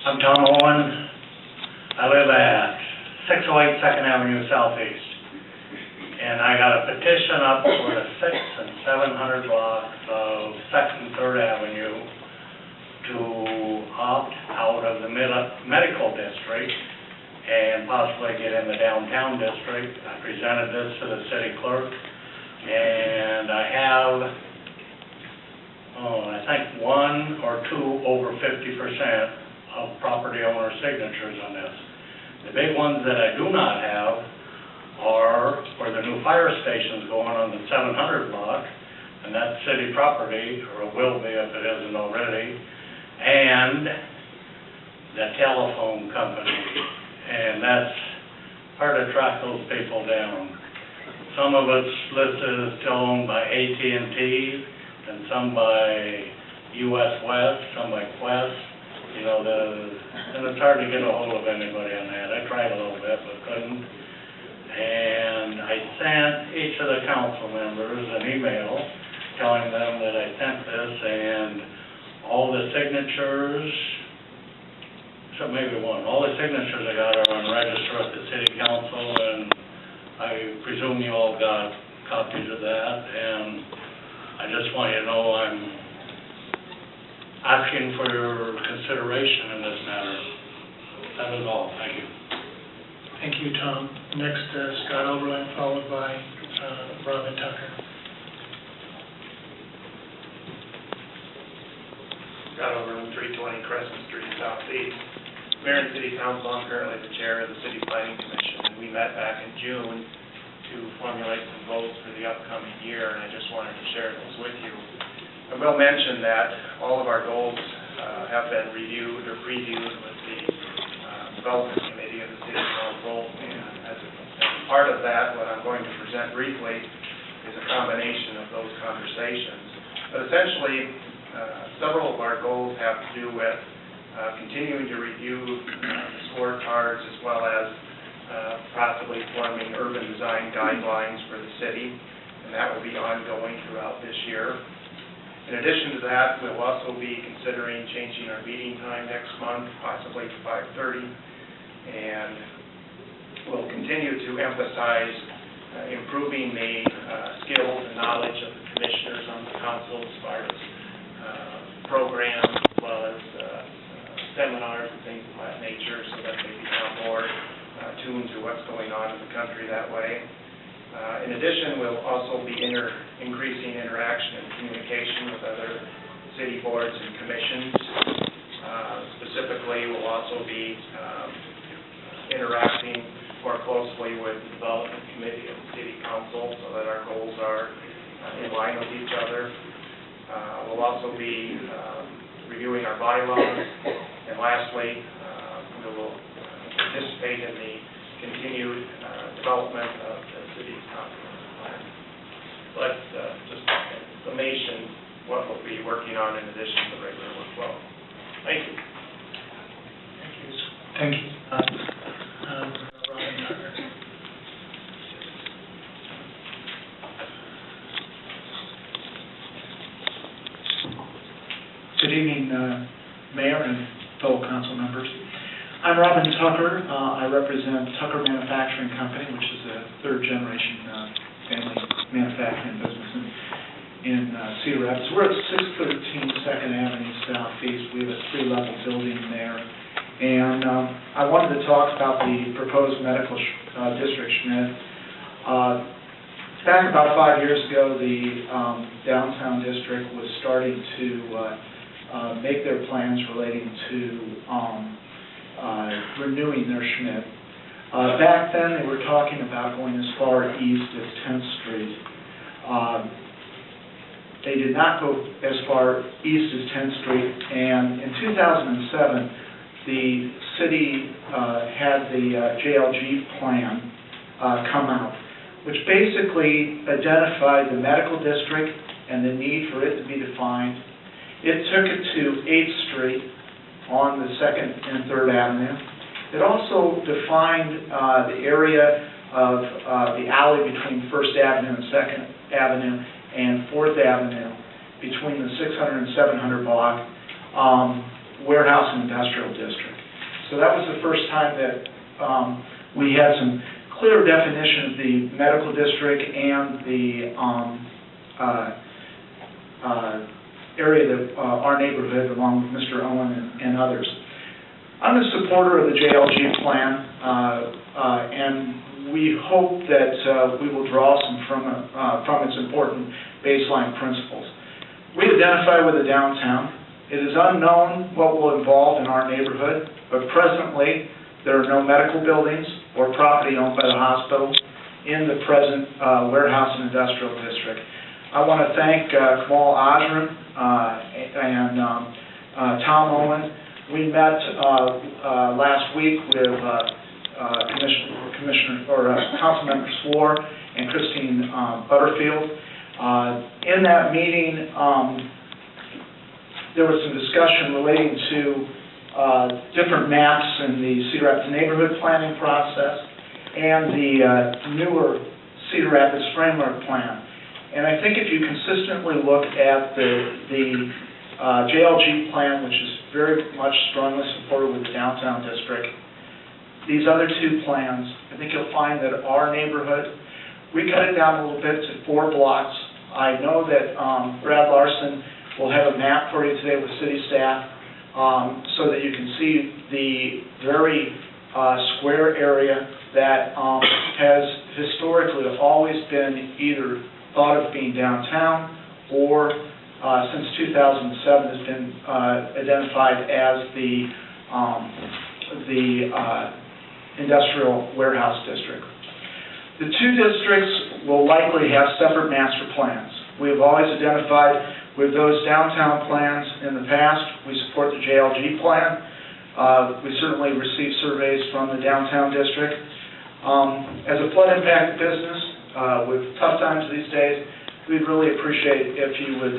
I'm Tom Owen. I live at 608 2nd Avenue Southeast. And I got a petition up for the 600 and 700 blocks of 2nd and 3rd Avenue to opt out of the medical district and possibly get in the downtown district. I presented this to the city clerk, and I have, I think 1 or 2 over 50% of property owner signatures on this. The big ones that I do not have are for the new fire stations going on the 700 block, and that's city property, or it will be if it isn't already, and the telephone company, and that's hard to track those people down. Some of it's listed as still owned by AT&T, and some by US West, some by Quest. You know, and it's hard to get a hold of anybody on that. I tried a little bit, but couldn't. And I sent each of the council members an email telling them that I sent this, and all the signatures, except maybe one, all the signatures I got are on register at the city council, and I presume you all got copies of that, and I just want you to know I'm asking for your consideration in this matter. That is all. Thank you. Thank you, Tom. Next, Scott Oberlin, followed by Robin Tucker. Scott Oberlin, 320 Crescent Street, Southeast. Mayor and City Council, I'm currently the chair of the City Planning Commission, and we met back in June to formulate some goals for the upcoming year, and I just wanted to share those with you. I will mention that all of our goals have been reviewed or previewed with the Development Committee of the City Council, and as part of that, what I'm going to present briefly is a combination of those conversations. But essentially, several of our goals have to do with continuing to review scorecards as well as possibly forming urban design guidelines for the city, and that will be ongoing throughout this year. In addition to that, we'll also be considering changing our meeting time next month, possibly to 5:30, and we'll continue to emphasize improving the skills and knowledge of the commissioners on the council as far as programs as well as seminars and things of that nature, so that they become more tuned to what's going on in the country that way. In addition, we'll also be increasing interaction and communication with other city boards and commissions. Specifically, we'll also be interacting more closely with the Development Committee of the City Council so that our goals are in line with each other. We'll also be reviewing our bylaws. And lastly, we will participate in the continued development of the city's comprehensive plan. So that's just a summation of what we'll be working on in addition to the regular workflow. Thank you. Thank you. Robin Tucker. Good evening, Mayor and fellow council members. I'm Robin Tucker. I represent Tucker Manufacturing Company, which is a third-generation family manufacturing business in Cedar Rapids. We're at 613 2nd Avenue Southeast. We have a 3-level building there. And I wanted to talk about the proposed medical district, SSMID. Back about 5 years ago, the downtown district was starting to make their plans relating to renewing their SSMID. Back then, they were talking about going as far east as 10th Street. They did not go as far east as 10th Street, and in 2007, the city had the JLG plan come out, which basically identified the medical district and the need for it to be defined. It took it to 8th Street on the 2nd and 3rd Avenue. It also defined the area of the alley between 1st Avenue and 2nd Avenue and 4th Avenue between the 600 and 700 block warehouse and industrial district. So that was the first time that we had some clear definition of the medical district and the area that our neighborhood, along with Mr. Owen and others. I'm a supporter of the JLG plan, and we hope that we will draw some from its important baseline principles. We identify with the downtown. It is unknown what will evolve in our neighborhood, but presently there are no medical buildings or property owned by the hospital in the present warehouse and industrial district. I want to thank Kamal Ajram and Tom Owen. We met last week with Councilmember Swore and Christine Butterfield. In that meeting, there was some discussion relating to different maps in the Cedar Rapids neighborhood planning process and the newer Cedar Rapids framework plan. And I think if you consistently look at the JLG plan, which is very much strongly supported with the downtown district, these other two plans, I think you'll find that our neighborhood, we cut it down a little bit to 4 blocks. I know that Brad Larson will have a map for you today with city staff so that you can see the very square area that has historically always been either thought of being downtown or since 2007 has been identified as the industrial warehouse district. The two districts will likely have separate master plans. We have always identified with those downtown plans in the past. We support the JLG plan. We certainly receive surveys from the downtown district. As a flood impact business with tough times these days, we'd really appreciate if you would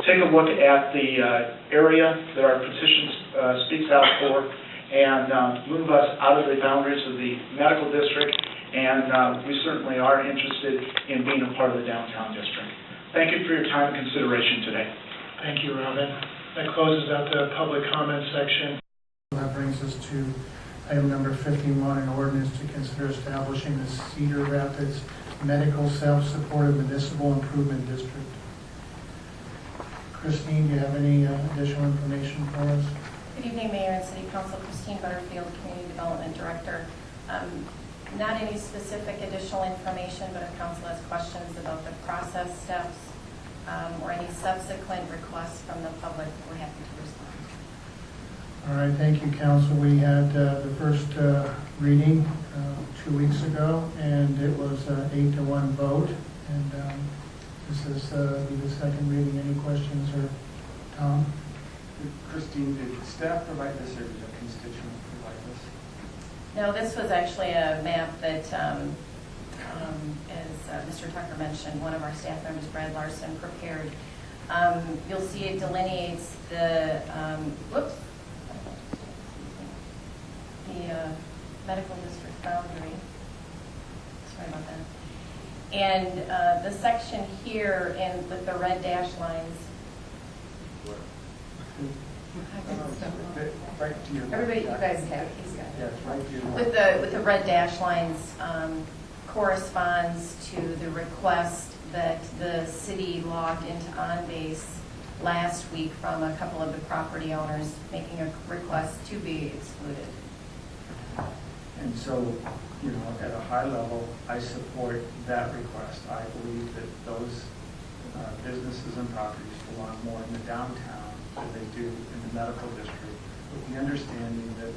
take a look at the area that our petition speaks out for and move us out of the boundaries of the medical district, and we certainly are interested in being a part of the downtown district. Thank you for your time and consideration today. Thank you, Robin. That closes out the public comment section. That brings us to item number 51, an ordinance to consider establishing the Cedar Rapids Medical Self-Supported Municipal Improvement District. Christine, do you have any additional information for us? Good evening, Mayor and City Council. Christine Butterfield, Community Development Director. Not any specific additional information, but if council has questions about the process steps or any subsequent requests from the public, we're happy to respond. All right, thank you, council. We had the first reading 2 weeks ago, and it was an 8-to-1 vote. And this is the second reading. Any questions, or Tom? Christine, did staff provide this, or did a constituent provide this? No, this was actually a map that, as Mr. Tucker mentioned, one of our staff members, Brad Larson, prepared. You'll see it delineates the, the medical district boundary. Sorry about that. And the section here and with the red dash lines. Right to your Everybody, you guys have, he's got it. Yes, right to your With the red dash lines corresponds to the request that the city logged into OnBase last week from a couple of the property owners making a request to be excluded. And so, you know, at a high level, I support that request. I believe that those businesses and properties belong more in the downtown than they do in the medical district, with the understanding that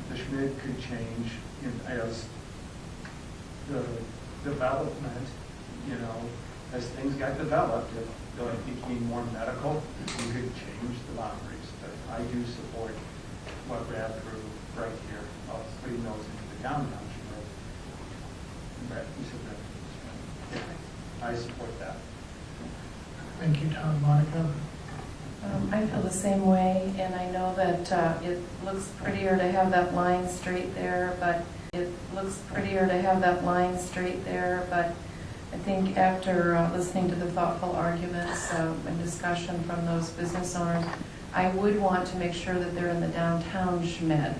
the SSMID could change as the development, you know, as things got developed, if it became more medical, you could change the boundaries. But I do support what Brad drew right here, of putting those into the downtown SSMID. Brad, you said that. Yeah, I support that. Thank you, Tom. Monica? I feel the same way, and I know that it looks prettier to have that line straight there, but I think after listening to the thoughtful arguments and discussion from those business owners, I would want to make sure that they're in the downtown SSMID.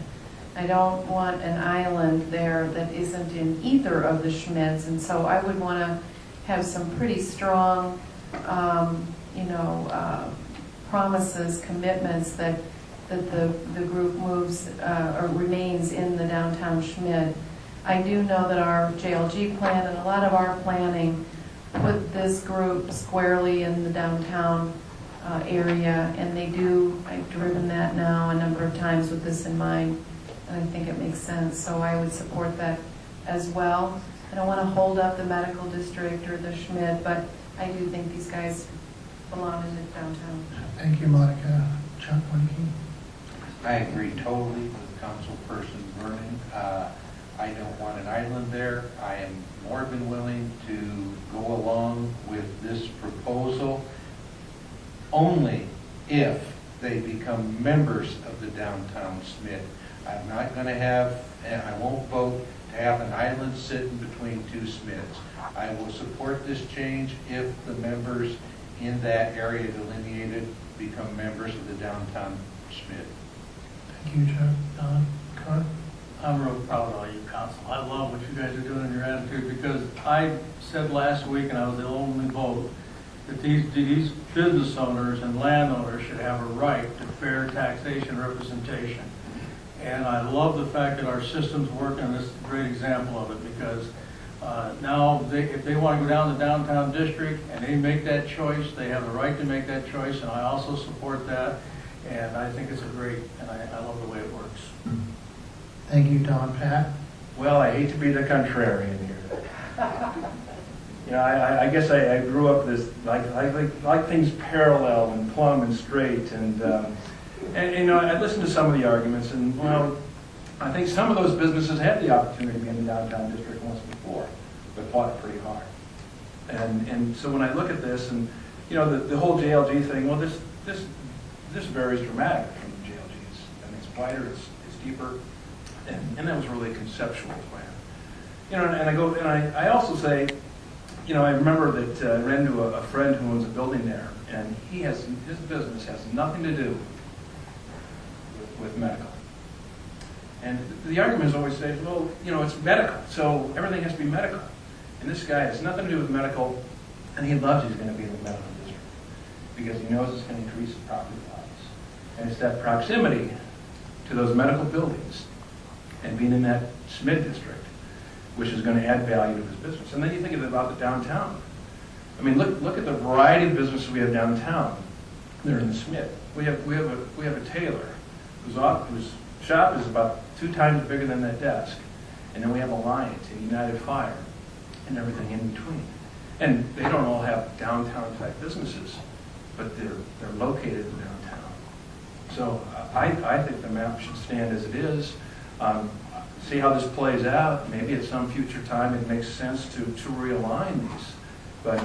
I don't want an island there that isn't in either of the SSMIDs, and so I would want to have some pretty strong, promises, commitments that the group moves or remains in the downtown SSMID. I do know that our JLG plan and a lot of our planning put this group squarely in the downtown area, and they do. I've driven that now a number of times with this in mind, and I think it makes sense. So I would support that as well. I don't want to hold up the medical district or the SSMID, but I do think these guys belong in the downtown. Thank you, Monica. Chuck, what do you? I agree totally with Councilperson Vernon. I don't want an island there. I am more than willing to go along with this proposal only if they become members of the downtown SSMID. I'm not going to have, and I won't vote to have an island sitting between two SSMIDs. I will support this change if the members in that area delineated become members of the downtown SSMID. Thank you, Chuck. Don, Carl? I'm real proud of all you, council. I love what you guys are doing in your attitude, because I said last week, and I was the only vote, that these business owners and landowners should have a right to fair taxation representation. And I love the fact that our system's working, and this is a great example of it, because now if they want to go down the downtown district and they make that choice, they have the right to make that choice, and I also support that. And I think it's a great, and I love the way it works. Thank you, Don. Pat? Well, I hate to be the contrarian here. I guess I grew up this, like things parallel and plumb and straight, and I listened to some of the arguments, and well, I think some of those businesses had the opportunity to be in the downtown district once before, but fought pretty hard. And so when I look at this, and the whole JLG thing, well, this varies dramatically from the JLGs. I mean, it's wider, it's deeper, and that was really a conceptual plan. And I also say, I remember that I ran into a friend who owns a building there, and his business has nothing to do with medical. And the argument is always said, well, it's medical, so everything has to be medical. And this guy has nothing to do with medical, and he loves he's going to be in the medical district because he knows it's going to increase his property values. And it's that proximity to those medical buildings and being in that SSMID district, which is going to add value to his business. And then you think about the downtown. I mean, look at the variety of businesses we have downtown. They're in the SSMID. We have a tailor whose shop is about 2 times bigger than that desk, and then we have Alliance and United Fire and everything in between. And they don't all have downtown type businesses, but they're located in downtown. So I think the map should stand as it is. See how this plays out. Maybe at some future time it makes sense to realign these. But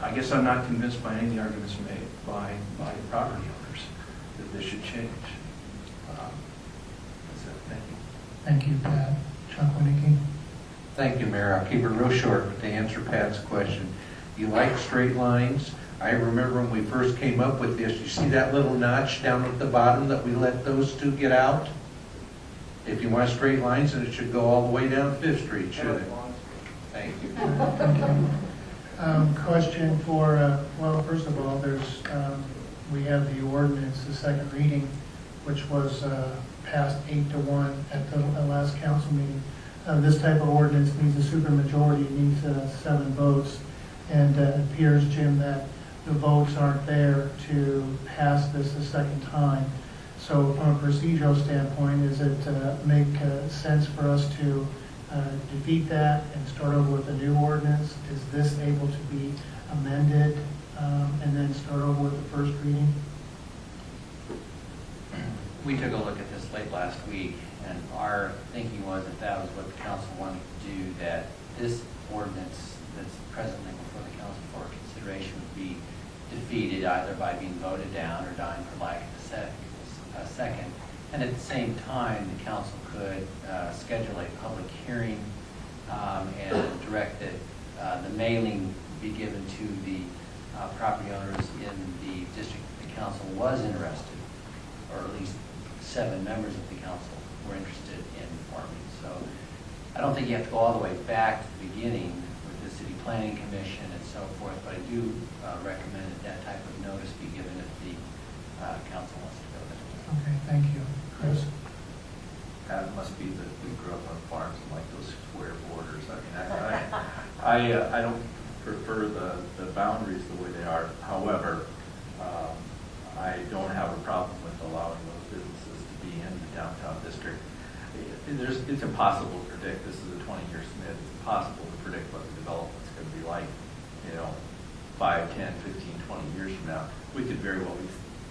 I guess I'm not convinced by any of the arguments made by the property owners that this should change. That's it. Thank you. Thank you, Pat. Chuck Winnicke? Thank you, Mayor. I'll keep it real short, but to answer Pat's question, you like straight lines. I remember when we first came up with this, you see that little notch down at the bottom that we let those two get out? If you want straight lines, then it should go all the way down 5th Street, should it? Thank you. Question for, well, first of all, we have the ordinance, the second reading, which was passed 8-1 at the last council meeting. This type of ordinance needs a supermajority, it needs 7 votes. And it appears, Jim, that the votes aren't there to pass this a second time. So from a procedural standpoint, does it make sense for us to defeat that and start over with a new ordinance? Is this able to be amended and then start over with the first reading? We took a look at this late last week, and our thinking was that that was what the council wanted to do, that this ordinance that's presently before the council for consideration would be defeated either by being voted down or dying for lack of a second. And at the same time, the council could schedule a public hearing and direct that the mailing be given to the property owners in the district that the council was interested, or at least 7 members of the council were interested in forming. So I don't think you have to go all the way back to the beginning with the city planning commission and so forth, but I do recommend that type of notice be given if the council wants to go there. Okay, thank you. Chris? It must be that we grew up on farms and like those square borders. I mean, I don't prefer the boundaries the way they are. However, I don't have a problem with allowing those businesses to be in the downtown district. It's impossible to predict. This is a 20-year SMID. It's impossible to predict what the development's going to be like, 5, 10, 15, 20 years from now. We could very well be,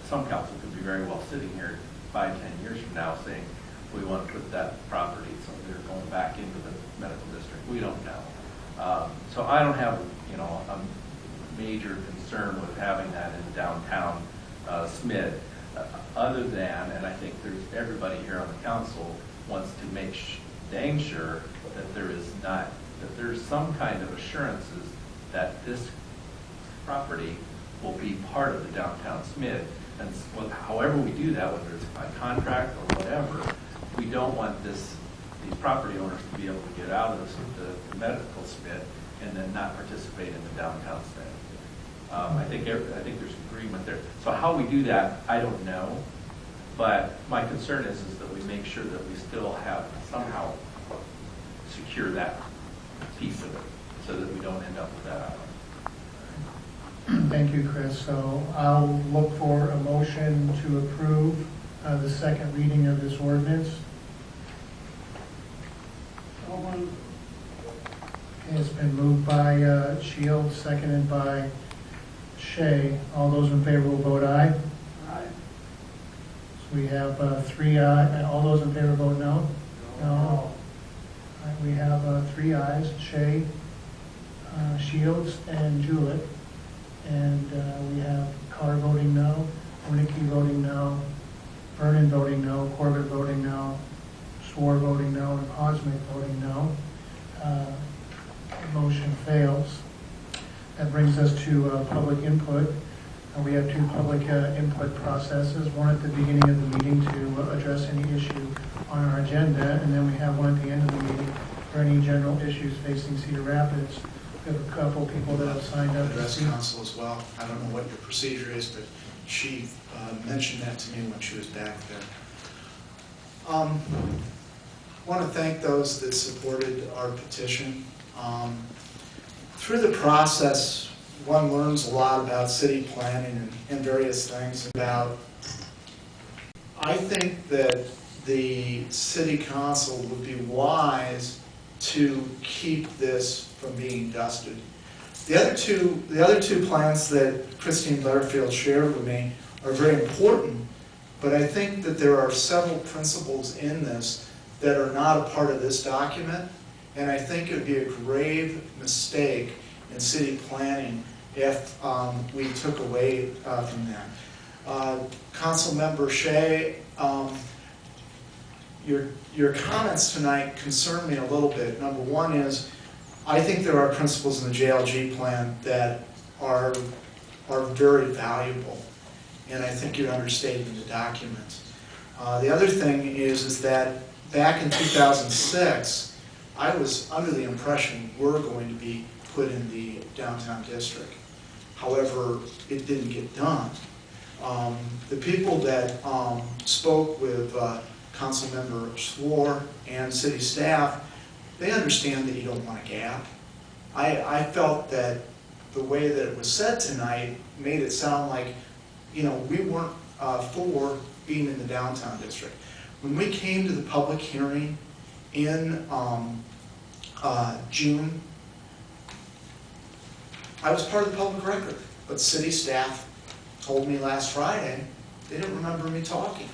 some council could be very well sitting here 5, 10 years from now saying, we want to put that property, so they're going back into the medical district. We don't know. So I don't have, a major concern with having that in downtown SMID, other than, and I think everybody here on the council wants to make dang sure that there's some kind of assurances that this property will be part of the downtown SMID. And however we do that, whether it's by contract or whatever, we don't want these property owners to be able to get out of the medical SMID and then not participate in the downtown SMID. I think there's agreement there. So how we do that, I don't know. But my concern is that we make sure that we still have somehow secure that piece of it so that we don't end up with that island. Thank you, Chris. So I'll look for a motion to approve the second reading of this ordinance. Okay, it's been moved by Shields, seconded by Shea. All those in favor will vote aye. Aye. So we have 3 ayes. All those in favor vote no? No. All right, we have 3 ayes, Shea, Shields, and Jewett. And we have Carr voting no, Winnicke voting no, Vernon voting no, Corbett voting no, Swore voting no, and Osmic voting no. Motion fails. That brings us to public input. We have 2 public input processes, one at the beginning of the meeting to address any issue on our agenda, and then we have one at the end of the meeting for any general issues facing Cedar Rapids. We have a couple people that have signed up. Address council as well. I don't know what your procedure is, but she mentioned that to me when she was back there. I want to thank those that supported our petition. Through the process, one learns a lot about city planning and various things about. I think that the city council would be wise to keep this from being dusted. The other two plans that Christine Butterfield shared with me are very important, but I think that there are several principles in this that are not a part of this document, and I think it would be a grave mistake in city planning if we took away from them. Council Member Shea, your comments tonight concern me a little bit. Number one is, I think there are principles in the JLG plan that are very valuable, and I think you're understating the document. The other thing is that back in 2006, I was under the impression we're going to be put in the downtown district. However, it didn't get done. The people that spoke with Councilmember Swore and city staff, they understand that you don't want a gap. I felt that the way that it was said tonight made it sound like, we weren't for being in the downtown district. When we came to the public hearing in June, I was part of the public record, but city staff told me last Friday they didn't remember me talking.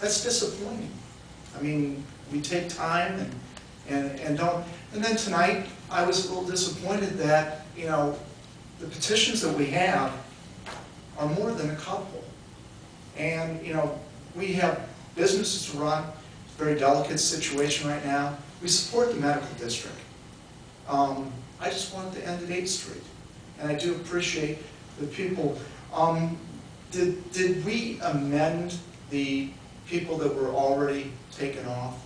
That's disappointing. I mean, we take time and don't. And then tonight, I was a little disappointed that, the petitions that we have are more than a couple. And, we have businesses to run. It's a very delicate situation right now. We support the medical district. I just want it to end at 8th Street. And I do appreciate the people. Did we amend the people that were already taken off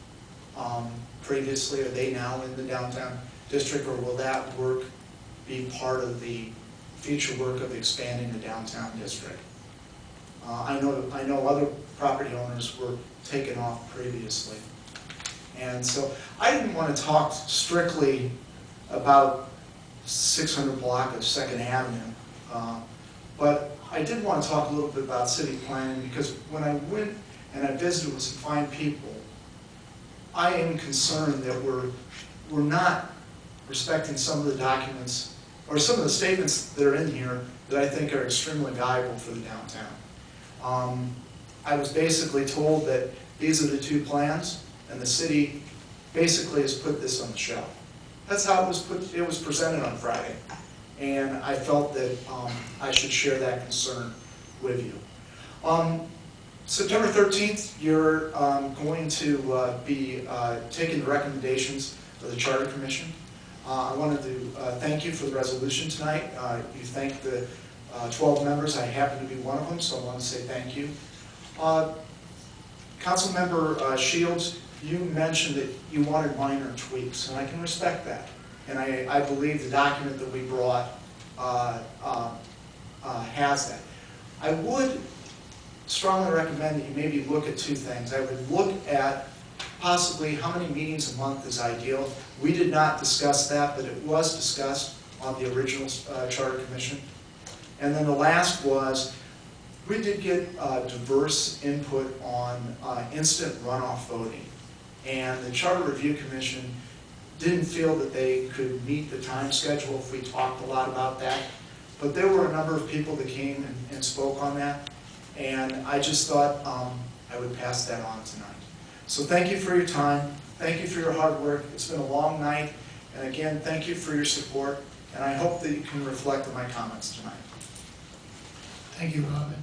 previously? Are they now in the downtown district, or will that work be part of the future work of expanding the downtown district? I know other property owners were taken off previously. And so I didn't want to talk strictly about 600 block of 2nd Avenue, but I did want to talk a little bit about city planning, because when I went and I visited with some fine people, I am concerned that we're not respecting some of the documents or some of the statements that are in here that I think are extremely valuable for the downtown. I was basically told that these are the 2 plans, and the city basically has put this on the shelf. That's how it was presented on Friday, and I felt that I should share that concern with you. September 13th, you're going to be taking the recommendations of the Charter Commission. I wanted to thank you for the resolution tonight. You thanked the 12 members. I happen to be one of them, so I want to say thank you. Councilmember Shields, you mentioned that you wanted minor tweaks, and I can respect that. And I believe the document that we brought has that. I would strongly recommend that you maybe look at 2 things. I would look at possibly how many meetings a month is ideal. We did not discuss that, but it was discussed on the original Charter Commission. And then the last was, we did get diverse input on instant runoff voting. And the Charter Review Commission didn't feel that they could meet the time schedule if we talked a lot about that. But there were a number of people that came and spoke on that. And I just thought I would pass that on tonight. So thank you for your time. Thank you for your hard work. It's been a long night. And again, thank you for your support. And I hope that you can reflect on my comments tonight. Thank you, Robin.